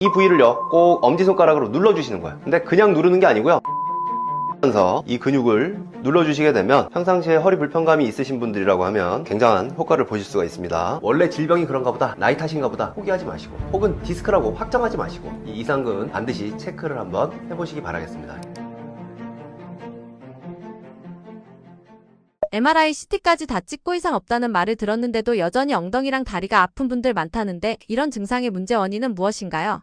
이 부위를요 꼭 엄지손가락으로 눌러주시는 거예요. 근데 그냥 누르는 게 아니고요, 이 근육을 눌러주시게 되면 평상시에 허리 불편감이 있으신 분들이라고 하면 굉장한 효과를 보실 수가 있습니다. 원래 질병이 그런가 보다, 나이 탓인가 보다 포기하지 마시고, 혹은 디스크라고 확정하지 마시고 이 이상근 반드시 체크를 한번 해보시기 바라겠습니다. MRI, CT까지 다 찍고 이상 없다는 말을 들었는데도 여전히 엉덩이랑 다리가 아픈 분들 많다는데 이런 증상의 문제 원인은 무엇인가요?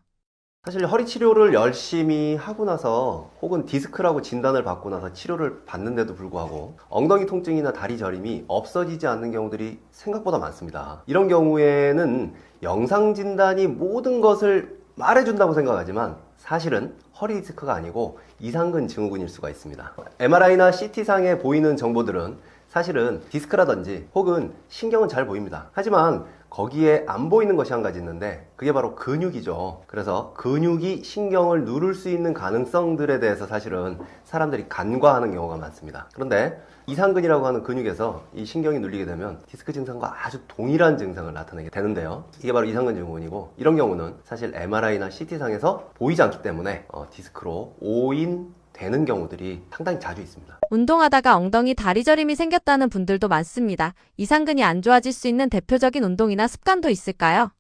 사실 허리 치료를 열심히 하고 나서 혹은 디스크라고 진단을 받고 나서 치료를 받는데도 불구하고 엉덩이 통증이나 다리 저림이 없어지지 않는 경우들이 생각보다 많습니다. 이런 경우에는 영상 진단이 모든 것을 말해준다고 생각하지만 사실은 허리 디스크가 아니고 이상근 증후군일 수가 있습니다. MRI나 CT상에 보이는 정보들은 사실은 디스크라든지 혹은 신경은 잘 보입니다. 하지만 거기에 안 보이는 것이 한 가지 있는데 그게 바로 근육이죠. 그래서 근육이 신경을 누를 수 있는 가능성들에 대해서 사실은 사람들이 간과하는 경우가 많습니다. 그런데 이상근이라고 하는 근육에서 이 신경이 눌리게 되면 디스크 증상과 아주 동일한 증상을 나타내게 되는데요. 이게 바로 이상근 증후군이고, 이런 경우는 사실 MRI나 CT상에서 보이지 않기 때문에 디스크로 오인 되는 경우들이 상당히 자주 있습니다. 운동하다가 엉덩이 다리 저림이 생겼다는 분들도 많습니다. 이상근이 안 좋아질 수 있는 대표적인 운동이나 습관도 있을까요?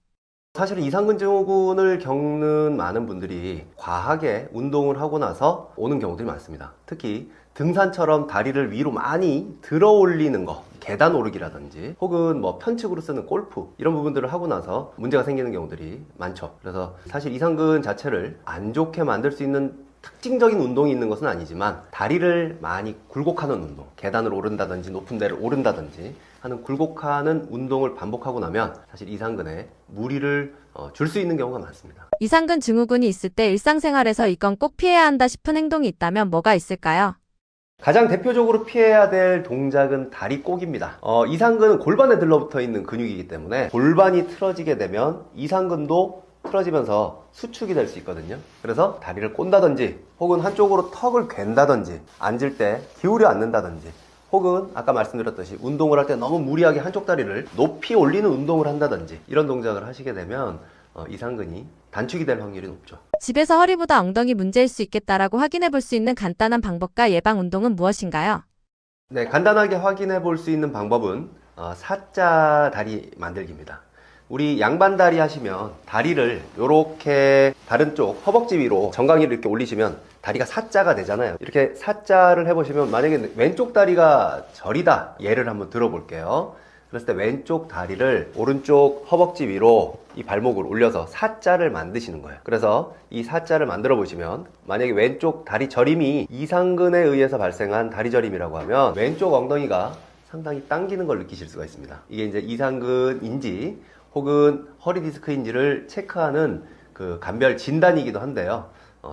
사실 이상근 증후군을 겪는 많은 분들이 과하게 운동을 하고 나서 오는 경우들이 많습니다. 특히 등산처럼 다리를 위로 많이 들어 올리는 거, 계단 오르기라든지 혹은 뭐 편측으로 쓰는 골프, 이런 부분들을 하고 나서 문제가 생기는 경우들이 많죠. 그래서 사실 이상근 자체를 안 좋게 만들 수 있는 특징적인 운동이 있는 것은 아니지만, 다리를 많이 굴곡하는 운동, 계단을 오른다든지 높은 데를 오른다든지 하는 굴곡하는 운동을 반복하고 나면 사실 이상근에 무리를 줄 수 있는 경우가 많습니다. 이상근 증후군이 있을 때 일상생활에서 이건 꼭 피해야 한다 싶은 행동이 있다면 뭐가 있을까요? 가장 대표적으로 피해야 될 동작은 다리 꼭입니다. 이상근은 골반에 들러붙어 있는 근육이기 때문에 골반이 틀어지게 되면 이상근도 틀어지면서 수축이 될 수 있거든요. 그래서 다리를 꼰다든지 혹은 한쪽으로 턱을 괜다든지, 앉을 때 기울여 앉는다든지, 혹은 아까 말씀드렸듯이 운동을 할 때 너무 무리하게 한쪽 다리를 높이 올리는 운동을 한다든지, 이런 동작을 하시게 되면 이상근이 단축이 될 확률이 높죠. 집에서 허리보다 엉덩이 문제일 수 있겠다라고 확인해 볼 수 있는 간단한 방법과 예방 운동은 무엇인가요? 네, 간단하게 확인해 볼 수 있는 방법은 사자 다리 만들기입니다. 우리 양반다리 하시면 다리를 이렇게 다른 쪽 허벅지 위로 정강이를 이렇게 올리시면 다리가 사자가 되잖아요. 이렇게 사자를 해보시면, 만약에 왼쪽 다리가 저리다 예를 한번 들어볼게요. 그랬을 때 왼쪽 다리를 오른쪽 허벅지 위로 이 발목을 올려서 사자를 만드시는 거예요. 그래서 이 사자를 만들어 보시면, 만약에 왼쪽 다리 저림이 이상근에 의해서 발생한 다리 저림이라고 하면 왼쪽 엉덩이가 상당히 당기는 걸 느끼실 수가 있습니다. 이게 이제 이상근인지 혹은 허리 디스크인지를 체크하는 그 감별 진단이기도 한데요.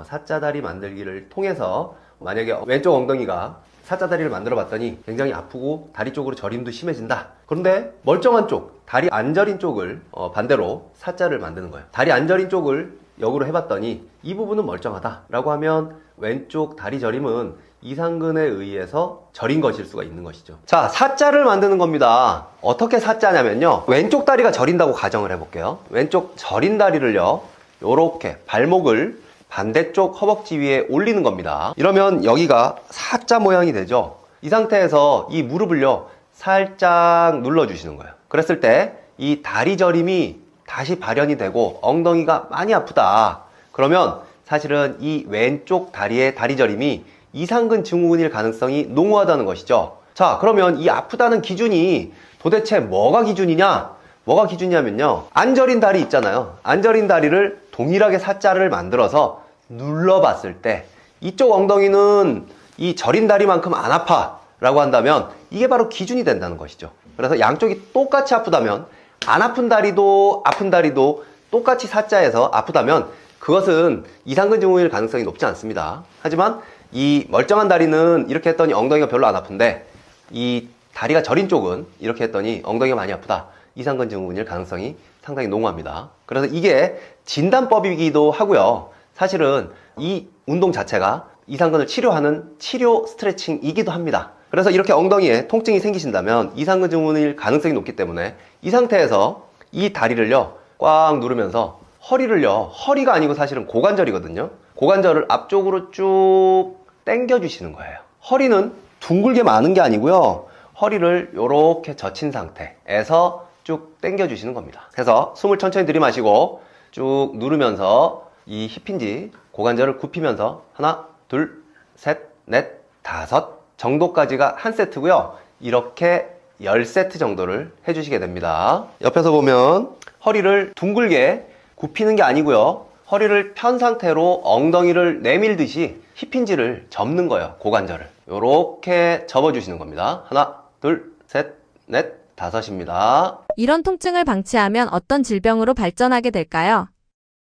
사자다리 만들기를 통해서 만약에 왼쪽 엉덩이가 사자다리를 만들어 봤더니 굉장히 아프고 다리 쪽으로 저림도 심해진다. 그런데 멀쩡한 쪽, 다리 안 저린 쪽을 반대로 사자를 만드는 거예요. 다리 안 저린 쪽을 역으로 해봤더니 이 부분은 멀쩡하다 라고 하면 왼쪽 다리 저림은 이상근에 의해서 저린 것일 수가 있는 것이죠. 자, 사자를 만드는 겁니다. 어떻게 사자냐면요, 왼쪽 다리가 저린다고 가정을 해볼게요. 왼쪽 저린 다리를요, 요렇게 발목을 반대쪽 허벅지 위에 올리는 겁니다. 이러면 여기가 사자 모양이 되죠. 이 상태에서 이 무릎을요 살짝 눌러주시는 거예요. 그랬을 때 이 다리 저림이 다시 발현이 되고 엉덩이가 많이 아프다, 그러면 사실은 이 왼쪽 다리의 다리 저림이 이상근 증후군일 가능성이 농후하다는 것이죠. 자, 그러면 이 아프다는 기준이 도대체 뭐가 기준이냐? 뭐가 기준이냐면요, 안 저린 다리 있잖아요. 안 저린 다리를 동일하게 사자를 만들어서 눌러봤을 때 이쪽 엉덩이는 이 저린 다리만큼 안 아파 라고 한다면 이게 바로 기준이 된다는 것이죠. 그래서 양쪽이 똑같이 아프다면, 안 아픈 다리도 아픈 다리도 똑같이 사자에서 아프다면 그것은 이상근 증후군일 가능성이 높지 않습니다. 하지만 이 멀쩡한 다리는 이렇게 했더니 엉덩이가 별로 안 아픈데 이 다리가 저린 쪽은 이렇게 했더니 엉덩이가 많이 아프다, 이상근 증후군일 가능성이 상당히 농후합니다. 그래서 이게 진단법이기도 하고요, 사실은 이 운동 자체가 이상근을 치료하는 치료 스트레칭이기도 합니다. 그래서 이렇게 엉덩이에 통증이 생기신다면 이상근 증후군일 가능성이 높기 때문에 이 상태에서 이 다리를요 꽉 누르면서 허리를요, 허리가 아니고 사실은 고관절이거든요. 고관절을 앞쪽으로 쭉 당겨 주시는 거예요. 허리는 둥글게 마는 게 아니고요, 허리를 이렇게 젖힌 상태에서 쭉 당겨 주시는 겁니다. 그래서 숨을 천천히 들이마시고 쭉 누르면서 이 힙힌지 고관절을 굽히면서 하나, 둘, 셋, 넷, 다섯 정도까지가 한 세트고요. 이렇게 10세트 정도를 해주시게 됩니다. 옆에서 보면 허리를 둥글게 굽히는 게 아니고요, 허리를 편 상태로 엉덩이를 내밀듯이 힙힌지를 접는 거예요. 고관절을 이렇게 접어주시는 겁니다. 하나, 둘, 셋, 넷, 다섯입니다. 이런 통증을 방치하면 어떤 질병으로 발전하게 될까요?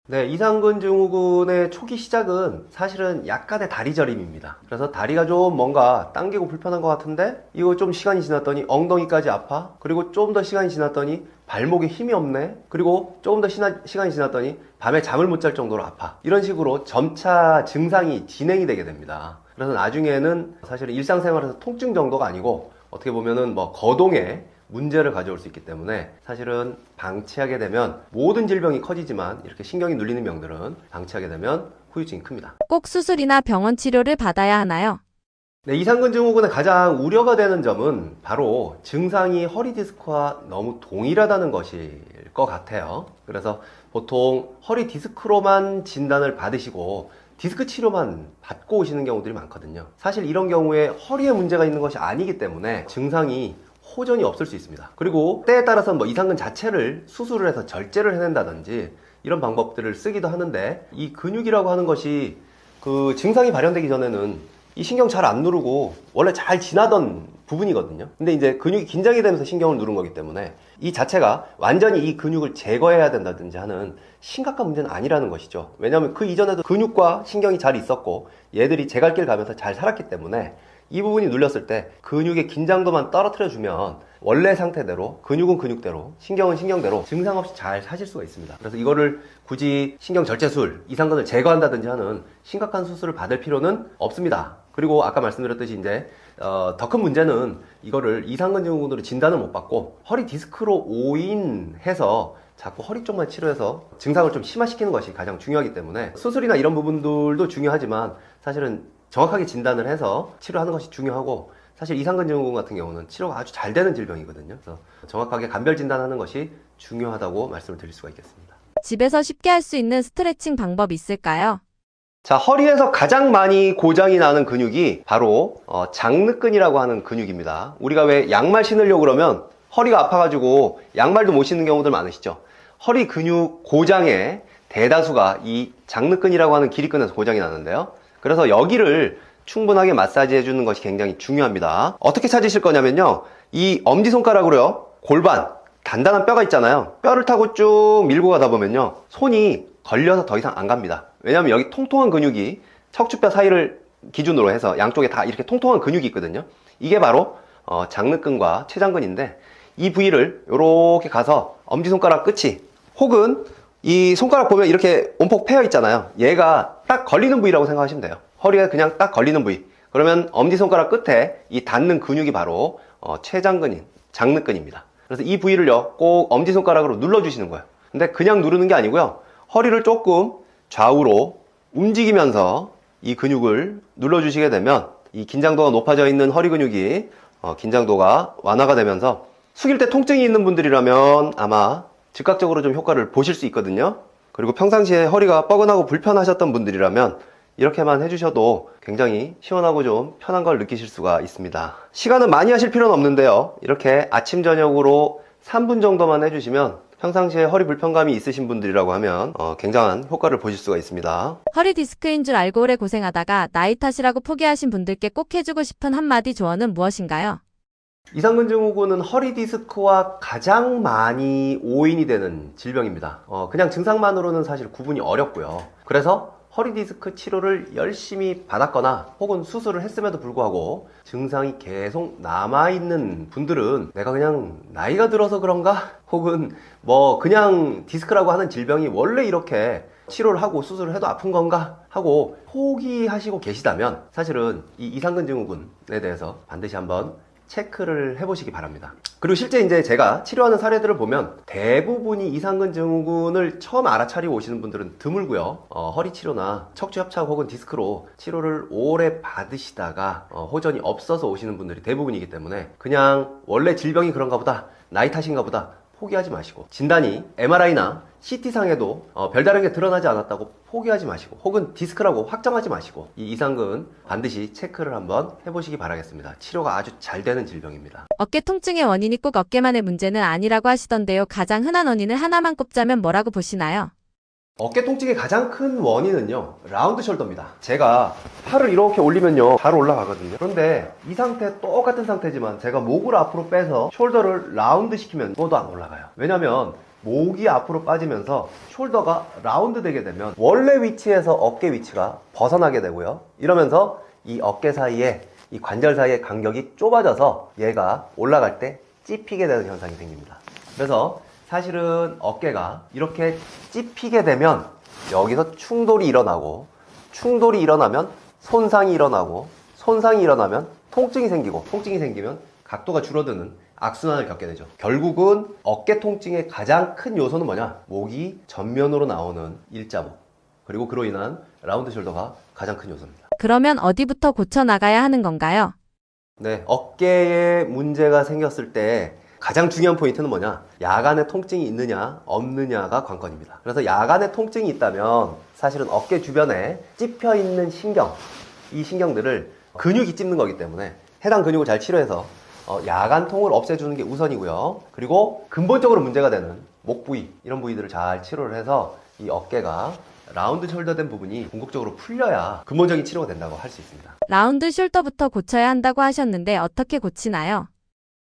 네, 이상근 증후군의 초기 시작은 사실은 약간의 다리 저림입니다. 그래서 다리가 좀 뭔가 당기고 불편한 것 같은데 이거 좀 시간이 지났더니 엉덩이까지 아파. 그리고 좀 더 시간이 지났더니 발목에 힘이 없네. 그리고 조금 더 시간이 지났더니 밤에 잠을 못 잘 정도로 아파. 이런 식으로 점차 증상이 진행이 되게 됩니다. 그래서 나중에는 사실은 일상생활에서 통증 정도가 아니고 어떻게 보면은 뭐 거동에 문제를 가져올 수 있기 때문에 사실은 방치하게 되면 모든 질병이 커지지만 이렇게 신경이 눌리는 병들은 방치하게 되면 후유증이 큽니다. 꼭 수술이나 병원 치료를 받아야 하나요? 네, 이상근 증후군의 가장 우려가 되는 점은 바로 증상이 허리 디스크와 너무 동일하다는 것일 것 같아요. 그래서 보통 허리 디스크로만 진단을 받으시고 디스크 치료만 받고 오시는 경우들이 많거든요. 사실 이런 경우에 허리에 문제가 있는 것이 아니기 때문에 증상이 호전이 없을 수 있습니다. 그리고 때에 따라서는 뭐 이상근 자체를 수술을 해서 절제를 해낸다든지 이런 방법들을 쓰기도 하는데, 이 근육이라고 하는 것이 그 증상이 발현되기 전에는 이 신경 잘 안 누르고 원래 잘 지나던 부분이거든요. 근데 이제 근육이 긴장이 되면서 신경을 누른 거기 때문에 이 자체가 완전히 이 근육을 제거해야 된다든지 하는 심각한 문제는 아니라는 것이죠. 왜냐하면 그 이전에도 근육과 신경이 잘 있었고 얘들이 제 갈 길 가면서 잘 살았기 때문에 이 부분이 눌렸을 때 근육의 긴장도만 떨어뜨려 주면 원래 상태대로, 근육은 근육대로, 신경은 신경대로 증상 없이 잘 사실 수가 있습니다. 그래서 이거를 굳이 신경 절제술, 이상근을 제거한다든지 하는 심각한 수술을 받을 필요는 없습니다. 그리고 아까 말씀드렸듯이 이제 더 큰 문제는 이거를 이상근 증후군으로 진단을 못 받고 허리 디스크로 오인해서 자꾸 허리 쪽만 치료해서 증상을 좀 심화시키는 것이 가장 중요하기 때문에 수술이나 이런 부분들도 중요하지만 사실은 정확하게 진단을 해서 치료하는 것이 중요하고, 사실 이상근 증후군 같은 경우는 치료가 아주 잘 되는 질병이거든요. 그래서 정확하게 감별 진단하는 것이 중요하다고 말씀을 드릴 수가 있겠습니다. 집에서 쉽게 할 수 있는 스트레칭 방법 있을까요? 자, 허리에서 가장 많이 고장이 나는 근육이 바로 장늑근이라고 하는 근육입니다. 우리가 왜 양말 신으려고 그러면 허리가 아파가지고 양말도 못 신는 경우들 많으시죠. 허리 근육 고장의 대다수가 이 장늑근이라고 하는 기립근에서 고장이 나는데요. 그래서 여기를 충분하게 마사지 해주는 것이 굉장히 중요합니다. 어떻게 찾으실 거냐면요, 이 엄지손가락으로요, 골반 단단한 뼈가 있잖아요. 뼈를 타고 쭉 밀고 가다 보면요, 손이 걸려서 더 이상 안 갑니다. 왜냐하면 여기 통통한 근육이 척추뼈 사이를 기준으로 해서 양쪽에 다 이렇게 통통한 근육이 있거든요. 이게 바로 장늑근과 췌장근인데, 이 부위를 이렇게 가서 엄지손가락 끝이, 혹은 이 손가락 보면 이렇게 온폭 패여 있잖아요. 얘가 딱 걸리는 부위라고 생각하시면 돼요. 허리에 그냥 딱 걸리는 부위. 그러면 엄지손가락 끝에 이 닿는 근육이 바로 췌장근인 장늑근입니다. 그래서 이 부위를요, 꼭 엄지손가락으로 눌러주시는 거예요. 근데 그냥 누르는 게 아니고요, 허리를 조금 좌우로 움직이면서 이 근육을 눌러주시게 되면 이 긴장도가 높아져 있는 허리 근육이 긴장도가 완화가 되면서 숙일 때 통증이 있는 분들이라면 아마 즉각적으로 좀 효과를 보실 수 있거든요. 그리고 평상시에 허리가 뻐근하고 불편하셨던 분들이라면 이렇게만 해주셔도 굉장히 시원하고 좀 편한 걸 느끼실 수가 있습니다. 시간은 많이 하실 필요는 없는데요, 이렇게 아침 저녁으로 3분 정도만 해주시면 평상시에 허리 불편감이 있으신 분들이라고 하면 굉장한 효과를 보실 수가 있습니다. 허리 디스크인 줄 알고 오래 고생하다가 나이 탓이라고 포기하신 분들께 꼭 해주고 싶은 한마디 조언은 무엇인가요? 이상근 증후군은 허리 디스크와 가장 많이 오인이 되는 질병입니다. 그냥 증상만으로는 사실 구분이 어렵고요. 그래서 허리 디스크 치료를 열심히 받았거나 혹은 수술을 했음에도 불구하고 증상이 계속 남아있는 분들은 내가 그냥 나이가 들어서 그런가? 혹은 뭐 그냥 디스크라고 하는 질병이 원래 이렇게 치료를 하고 수술을 해도 아픈 건가? 하고 포기하시고 계시다면 사실은 이 이상근 증후군에 대해서 반드시 한번 체크를 해보시기 바랍니다. 그리고 실제 이제 제가 치료하는 사례들을 보면 대부분이 이상근 증후군을 처음 알아차리고 오시는 분들은 드물고요. 허리 치료나 척추 협착 혹은 디스크로 치료를 오래 받으시다가 호전이 없어서 오시는 분들이 대부분이기 때문에 그냥 원래 질병이 그런가 보다, 나이 탓인가 보다 포기하지 마시고, 진단이 MRI나 CT상에도 별다른 게 드러나지 않았다고 포기하지 마시고, 혹은 디스크라고 확정하지 마시고, 이 이상근 반드시 체크를 한번 해보시기 바라겠습니다. 치료가 아주 잘 되는 질병입니다. 어깨 통증의 원인이 꼭 어깨만의 문제는 아니라고 하시던데요. 가장 흔한 원인을 하나만 꼽자면 뭐라고 보시나요? 어깨 통증의 가장 큰 원인은요, 라운드 숄더입니다. 제가 팔을 이렇게 올리면요, 바로 올라가거든요. 그런데 이 상태, 똑같은 상태지만 제가 목을 앞으로 빼서 숄더를 라운드 시키면 뭐도 안 올라가요. 왜냐면 목이 앞으로 빠지면서 숄더가 라운드 되게 되면 원래 위치에서 어깨 위치가 벗어나게 되고요. 이러면서 이 어깨 사이에, 이 관절 사이의 간격이 좁아져서 얘가 올라갈 때 찝히게 되는 현상이 생깁니다. 그래서 사실은 어깨가 이렇게 찝히게 되면 여기서 충돌이 일어나고, 충돌이 일어나면 손상이 일어나고, 손상이 일어나면 통증이 생기고, 통증이 생기면 각도가 줄어드는 악순환을 겪게 되죠. 결국은 어깨 통증의 가장 큰 요소는 뭐냐? 목이 전면으로 나오는 일자목, 그리고 그로 인한 라운드 숄더가 가장 큰 요소입니다. 그러면 어디부터 고쳐나가야 하는 건가요? 네, 어깨에 문제가 생겼을 때 가장 중요한 포인트는 뭐냐? 야간에 통증이 있느냐 없느냐가 관건입니다. 그래서 야간에 통증이 있다면 사실은 어깨 주변에 찝혀 있는 신경, 이 신경들을 근육이 찝는 거기 때문에 해당 근육을 잘 치료해서 야간 통을 없애주는 게 우선이고요. 그리고 근본적으로 문제가 되는 목 부위, 이런 부위들을 잘 치료를 해서 이 어깨가 라운드 숄더 된 부분이 궁극적으로 풀려야 근본적인 치료가 된다고 할 수 있습니다. 라운드 숄더부터 고쳐야 한다고 하셨는데 어떻게 고치나요?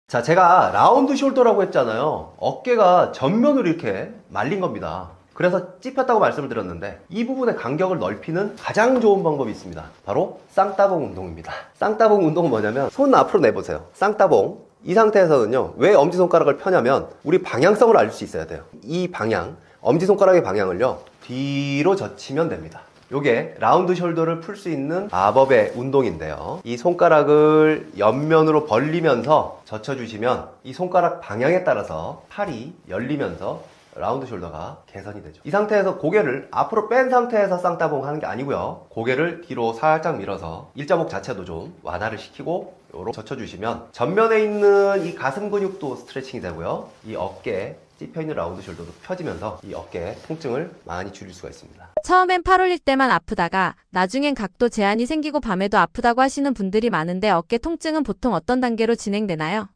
자, 제가 라운드 숄더라고 했잖아요. 어깨가 전면으로 이렇게 말린 겁니다. 그래서 찝혔다고 말씀을 드렸는데, 이 부분의 간격을 넓히는 가장 좋은 방법이 있습니다. 바로 쌍따봉 운동입니다. 쌍따봉 운동은 뭐냐면, 손 앞으로 내보세요. 쌍따봉. 이 상태에서는요, 왜 엄지손가락을 펴냐면 우리 방향성을 알 수 있어야 돼요. 이 방향, 엄지손가락의 방향을요, 뒤로 젖히면 됩니다. 요게 라운드 숄더를 풀 수 있는 마법의 운동인데요. 이 손가락을 옆면으로 벌리면서 젖혀주시면 이 손가락 방향에 따라서 팔이 열리면서 라운드 숄더가 개선이 되죠. 이 상태에서 고개를 앞으로 뺀 상태에서 쌍따봉 하는 게 아니고요. 고개를 뒤로 살짝 밀어서 일자목 자체도 좀 완화를 시키고 요렇게 젖혀주시면 전면에 있는 이 가슴 근육도 스트레칭이 되고요. 이 어깨 찝혀있는 라운드 숄더도 펴지면서 이 어깨 통증을 많이 줄일 수가 있습니다. 처음엔 팔 올릴 때만 아프다가 나중엔 각도 제한이 생기고 밤에도 아프다고 하시는 분들이 많은데 어깨 통증은 보통 어떤 단계로 진행되나요?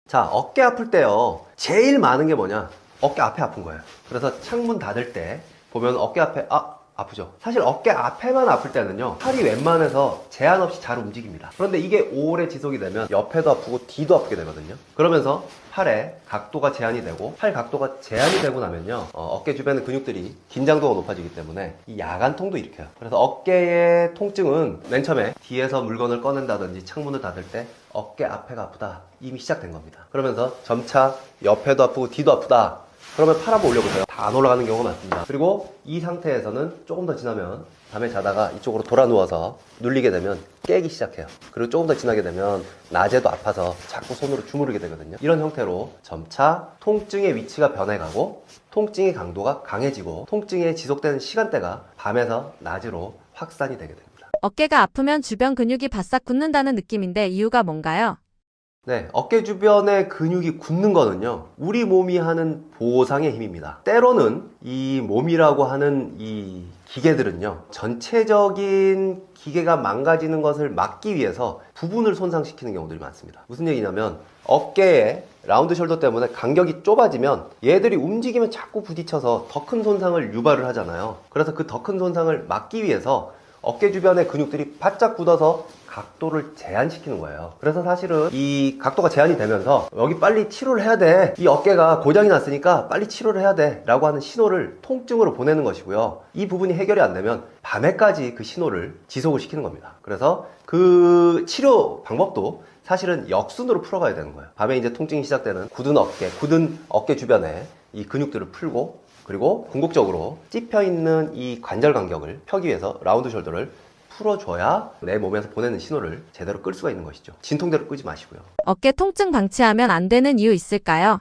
자, 어깨 아플 때요, 제일 많은 게 뭐냐? 어깨 앞에 아픈 거예요. 그래서 창문 닫을 때 보면 어깨 앞에 아프죠. 사실 어깨 앞에만 아플 때는요, 팔이 웬만해서 제한 없이 잘 움직입니다. 그런데 이게 오래 지속이 되면 옆에도 아프고 뒤도 아프게 되거든요. 그러면서 팔의 각도가 제한이 되고, 팔 각도가 제한이 되고 나면요, 어깨 주변의 근육들이 긴장도가 높아지기 때문에 이 야간통도 일으켜요. 그래서 어깨의 통증은 맨 처음에 뒤에서 물건을 꺼낸다든지 창문을 닫을 때 어깨 앞에가 아프다, 이미 시작된 겁니다. 그러면서 점차 옆에도 아프고 뒤도 아프다, 그러면 팔 한번 올려보세요. 다 안 올라가는 경우가 많습니다. 그리고 이 상태에서는 조금 더 지나면, 밤에 자다가 이쪽으로 돌아 누워서 눌리게 되면 깨기 시작해요. 그리고 조금 더 지나게 되면 낮에도 아파서 자꾸 손으로 주무르게 되거든요. 이런 형태로 점차 통증의 위치가 변해가고, 통증의 강도가 강해지고, 통증의 지속되는 시간대가 밤에서 낮으로 확산이 되게 됩니다. 어깨가 아프면 주변 근육이 바싹 굳는다는 느낌인데 이유가 뭔가요? 네, 어깨 주변의 근육이 굳는 거는요, 우리 몸이 하는 보상의 힘입니다. 때로는 이 몸이라고 하는 이 기계들은요, 전체적인 기계가 망가지는 것을 막기 위해서 부분을 손상시키는 경우들이 많습니다. 무슨 얘기냐면, 어깨에 라운드 숄더 때문에 간격이 좁아지면 얘들이 움직이면 자꾸 부딪혀서 더 큰 손상을 유발을 하잖아요. 그래서 그 더 큰 손상을 막기 위해서 어깨 주변의 근육들이 바짝 굳어서 각도를 제한시키는 거예요. 그래서 사실은 이 각도가 제한이 되면서 여기 빨리 치료를 해야 돼, 이 어깨가 고장이 났으니까 빨리 치료를 해야 돼 라고 하는 신호를 통증으로 보내는 것이고요. 이 부분이 해결이 안 되면 밤에까지 그 신호를 지속을 시키는 겁니다. 그래서 그 치료 방법도 사실은 역순으로 풀어가야 되는 거예요. 밤에 이제 통증이 시작되는 굳은 어깨 주변에 이 근육들을 풀고, 그리고 궁극적으로 찝혀있는 이 관절 간격을 펴기 위해서 라운드 숄더를 풀어줘야 내 몸에서 보내는 신호를 제대로 끌 수가 있는 것이죠. 진통제로 끄지 마시고요. 어깨 통증 방치하면 안 되는 이유 있을까요?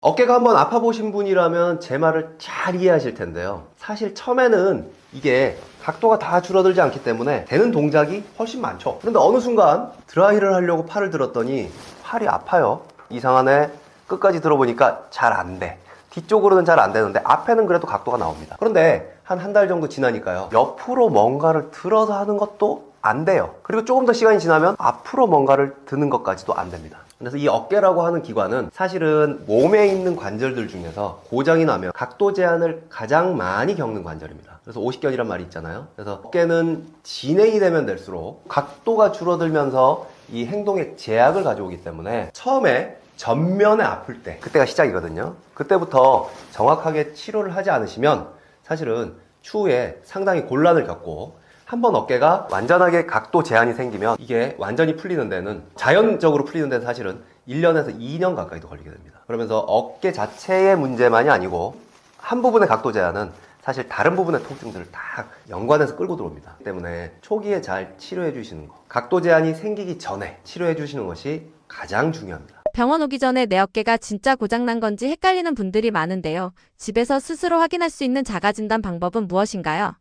어깨가 한번 아파 보신 분이라면 제 말을 잘 이해하실 텐데요. 사실 처음에는 이게 각도가 다 줄어들지 않기 때문에 되는 동작이 훨씬 많죠. 그런데 어느 순간 드라이를 하려고 팔을 들었더니 팔이 아파요. 이상하네. 끝까지 들어보니까 잘 안 돼. 뒤쪽으로는 잘 안 되는데 앞에는 그래도 각도가 나옵니다. 그런데 한 달 정도 지나니까요. 옆으로 뭔가를 들어서 하는 것도 안 돼요. 그리고 조금 더 시간이 지나면 앞으로 뭔가를 드는 것까지도 안 됩니다. 그래서 이 어깨라고 하는 기관은 사실은 몸에 있는 관절들 중에서 고장이 나면 각도 제한을 가장 많이 겪는 관절입니다. 그래서 오십견이란 말이 있잖아요. 그래서 어깨는 진행이 되면 될수록 각도가 줄어들면서 이 행동에 제약을 가져오기 때문에 처음에 전면에 아플 때 그때가 시작이거든요. 그때부터 정확하게 치료를 하지 않으시면 사실은 추후에 상당히 곤란을 겪고 한번 어깨가 완전하게 각도 제한이 생기면 이게 완전히 풀리는 데는 자연적으로 풀리는 데는 사실은 1년에서 2년 가까이도 걸리게 됩니다. 그러면서 어깨 자체의 문제만이 아니고 한 부분의 각도 제한은 사실 다른 부분의 통증들을 다 연관해서 끌고 들어옵니다. 때문에 초기에 잘 치료해 주시는 거, 각도 제한이 생기기 전에 치료해 주시는 것이 가장 중요합니다. 병원 오기 전에 내 어깨가 진짜 고장난 건지 헷갈리는 분들이 많은데요. 집에서 스스로 확인할 수 있는 자가진단 방법은 무엇인가요?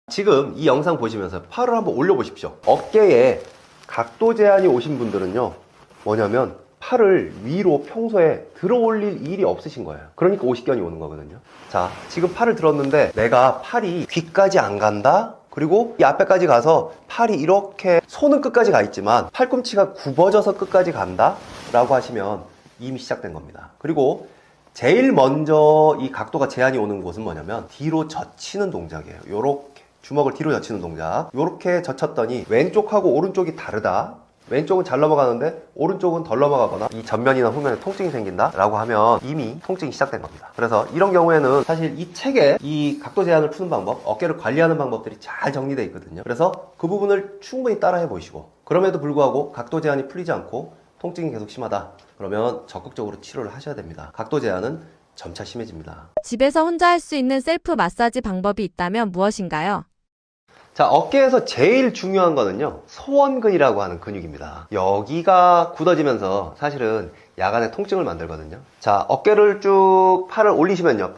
지금 이 영상 보시면서 팔을 한번 올려보십시오. 어깨에 각도 제한이 오신 분들은요, 뭐냐면 팔을 위로 평소에 들어 올릴 일이 없으신 거예요. 그러니까 오십견이 오는 거거든요. 자, 지금 팔을 들었는데 내가 팔이 귀까지 안 간다? 그리고 이 앞에까지 가서 팔이 이렇게 손은 끝까지 가 있지만 팔꿈치가 굽어져서 끝까지 간다? 라고 하시면 이미 시작된 겁니다. 그리고 제일 먼저 이 각도가 제한이 오는 곳은 뭐냐면 뒤로 젖히는 동작이에요. 요렇게 주먹을 뒤로 젖히는 동작. 요렇게 젖혔더니 왼쪽하고 오른쪽이 다르다. 왼쪽은 잘 넘어가는데 오른쪽은 덜 넘어가거나 이 전면이나 후면에 통증이 생긴다 라고 하면 이미 통증이 시작된 겁니다. 그래서 이런 경우에는 사실 이 책에 이 각도 제한을 푸는 방법, 어깨를 관리하는 방법들이 잘 정리되어 있거든요. 그래서 그 부분을 충분히 따라해 보시고 그럼에도 불구하고 각도 제한이 풀리지 않고 통증이 계속 심하다 그러면 적극적으로 치료를 하셔야 됩니다. 각도 제한은 점차 심해집니다. 집에서 혼자 할 수 있는 셀프 마사지 방법이 있다면 무엇인가요? 자, 어깨에서 제일 중요한 거는요, 소원근이라고 하는 근육입니다. 여기가 굳어지면서 사실은 야간에 통증을 만들거든요. 자, 어깨를 쭉 팔을 올리시면요,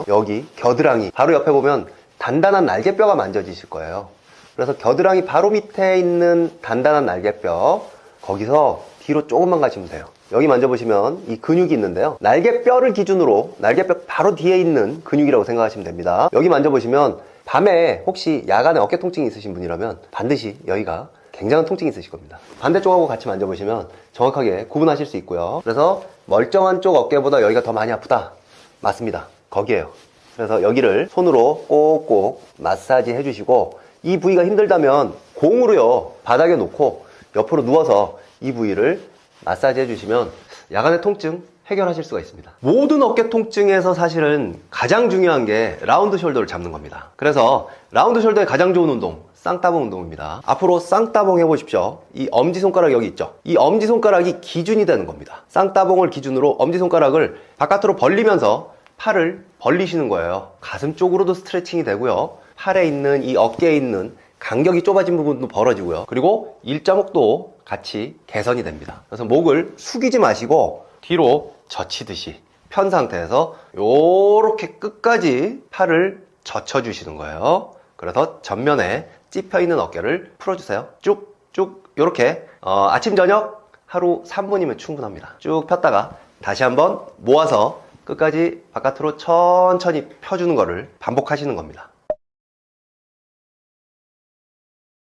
여기 겨드랑이 바로 옆에 보면 단단한 날개뼈가 만져지실 거예요. 그래서 겨드랑이 바로 밑에 있는 단단한 날개뼈, 거기서 뒤로 조금만 가시면 돼요. 여기 만져보시면 이 근육이 있는데요, 날개뼈를 기준으로 날개뼈 바로 뒤에 있는 근육이라고 생각하시면 됩니다. 여기 만져보시면 밤에 혹시 야간에 어깨 통증이 있으신 분이라면 반드시 여기가 굉장한 통증이 있으실 겁니다. 반대쪽하고 같이 만져보시면 정확하게 구분하실 수 있고요. 그래서 멀쩡한 쪽 어깨보다 여기가 더 많이 아프다, 맞습니다. 거기에요. 그래서 여기를 손으로 꼭꼭 마사지 해주시고 이 부위가 힘들다면 공으로요 바닥에 놓고 옆으로 누워서 이 부위를 마사지 해주시면 야간의 통증 해결하실 수가 있습니다. 모든 어깨 통증에서 사실은 가장 중요한 게 라운드 숄더를 잡는 겁니다. 그래서 라운드 숄더의 가장 좋은 운동, 쌍따봉 운동입니다. 앞으로 쌍따봉 해보십시오. 이 엄지손가락 여기 있죠? 이 엄지손가락이 기준이 되는 겁니다. 쌍따봉을 기준으로 엄지손가락을 바깥으로 벌리면서 팔을 벌리시는 거예요. 가슴 쪽으로도 스트레칭이 되고요. 팔에 있는 이 어깨에 있는 간격이 좁아진 부분도 벌어지고요. 그리고 일자목도 같이 개선이 됩니다. 그래서 목을 숙이지 마시고 뒤로 젖히듯이 편 상태에서 요렇게 끝까지 팔을 젖혀주시는 거예요. 그래서 전면에 찝혀있는 어깨를 풀어주세요. 쭉쭉 요렇게 아침 저녁 하루 3분이면 충분합니다. 쭉 폈다가 다시 한번 모아서 끝까지 바깥으로 천천히 펴주는 거를 반복하시는 겁니다.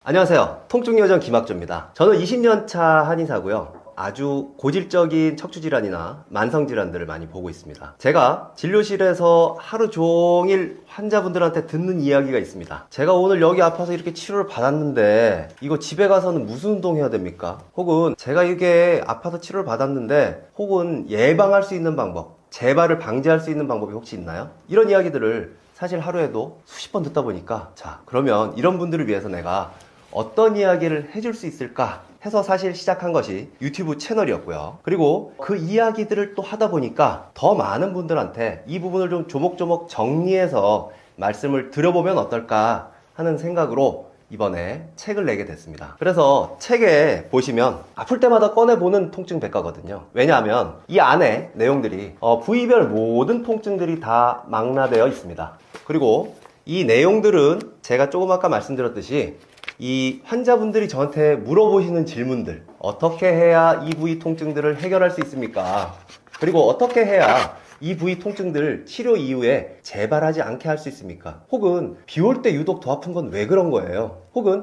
안녕하세요. 통증요정 김학조입니다. 저는 20년차 한의사고요. 아주 고질적인 척추질환이나 만성질환들을 많이 보고 있습니다. 제가 진료실에서 하루 종일 환자분들한테 듣는 이야기가 있습니다. 제가 오늘 여기 아파서 이렇게 치료를 받았는데 이거 집에 가서는 무슨 운동해야 됩니까? 혹은 제가 이게 아파서 치료를 받았는데 혹은 예방할 수 있는 방법, 재발을 방지할 수 있는 방법이 혹시 있나요? 이런 이야기들을 사실 하루에도 수십 번 듣다 보니까 자, 그러면 이런 분들을 위해서 내가 어떤 이야기를 해줄 수 있을까 해서 사실 시작한 것이 유튜브 채널이었고요. 그리고 그 이야기들을 또 하다 보니까 더 많은 분들한테 이 부분을 좀 조목조목 정리해서 말씀을 드려보면 어떨까 하는 생각으로 이번에 책을 내게 됐습니다. 그래서 책에 보시면 아플 때마다 꺼내보는 통증 백과거든요. 왜냐하면 이 안에 내용들이 부위별 모든 통증들이 다 망라되어 있습니다. 그리고 이 내용들은 제가 조금 아까 말씀드렸듯이 이 환자분들이 저한테 물어보시는 질문들, 어떻게 해야 이 부위 통증들을 해결할 수 있습니까? 그리고 어떻게 해야 이 부위 통증들 치료 이후에 재발하지 않게 할 수 있습니까? 혹은 비 올 때 유독 더 아픈 건 왜 그런 거예요? 혹은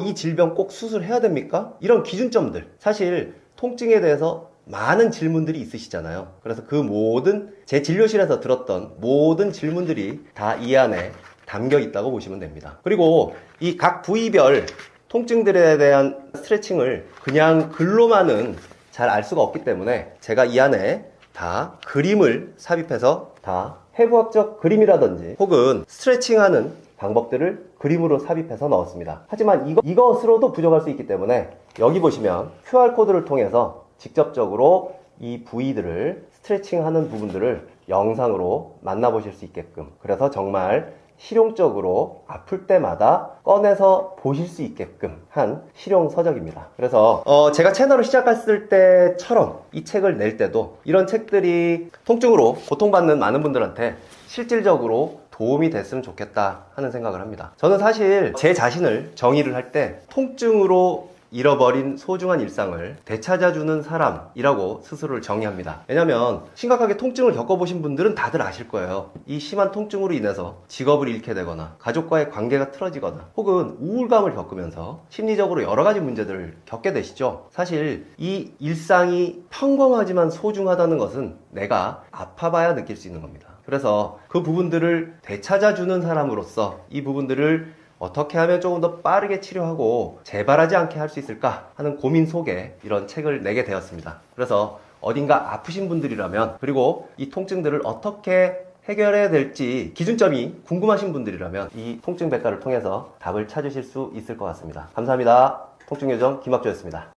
이 질병 꼭 수술해야 됩니까? 이런 기준점들, 사실 통증에 대해서 많은 질문들이 있으시잖아요. 그래서 그 모든 제 진료실에서 들었던 모든 질문들이 다 이 안에 담겨 있다고 보시면 됩니다. 그리고 이 각 부위별 통증들에 대한 스트레칭을 그냥 글로만은 잘 알 수가 없기 때문에 제가 이 안에 다 그림을 삽입해서 다 해부학적 그림이라든지 혹은 스트레칭하는 방법들을 그림으로 삽입해서 넣었습니다. 하지만 이것으로도 부족할 수 있기 때문에 여기 보시면 QR코드를 통해서 직접적으로 이 부위들을 스트레칭하는 부분들을 영상으로 만나보실 수 있게끔, 그래서 정말 실용적으로 아플 때마다 꺼내서 보실 수 있게끔 한 실용 서적입니다. 그래서 제가 채널을 시작했을 때처럼 이 책을 낼 때도 이런 책들이 통증으로 고통받는 많은 분들한테 실질적으로 도움이 됐으면 좋겠다 하는 생각을 합니다. 저는 사실 제 자신을 정의를 할 때 통증으로 잃어버린 소중한 일상을 되찾아주는 사람이라고 스스로를 정의합니다. 왜냐면 심각하게 통증을 겪어보신 분들은 다들 아실 거예요. 이 심한 통증으로 인해서 직업을 잃게 되거나 가족과의 관계가 틀어지거나 혹은 우울감을 겪으면서 심리적으로 여러 가지 문제들을 겪게 되시죠. 사실 이 일상이 평범하지만 소중하다는 것은 내가 아파봐야 느낄 수 있는 겁니다. 그래서 그 부분들을 되찾아주는 사람으로서 이 부분들을 어떻게 하면 조금 더 빠르게 치료하고 재발하지 않게 할 수 있을까 하는 고민 속에 이런 책을 내게 되었습니다. 그래서 어딘가 아프신 분들이라면, 그리고 이 통증들을 어떻게 해결해야 될지 기준점이 궁금하신 분들이라면 이 통증 백과를 통해서 답을 찾으실 수 있을 것 같습니다. 감사합니다. 통증요정 김학조였습니다.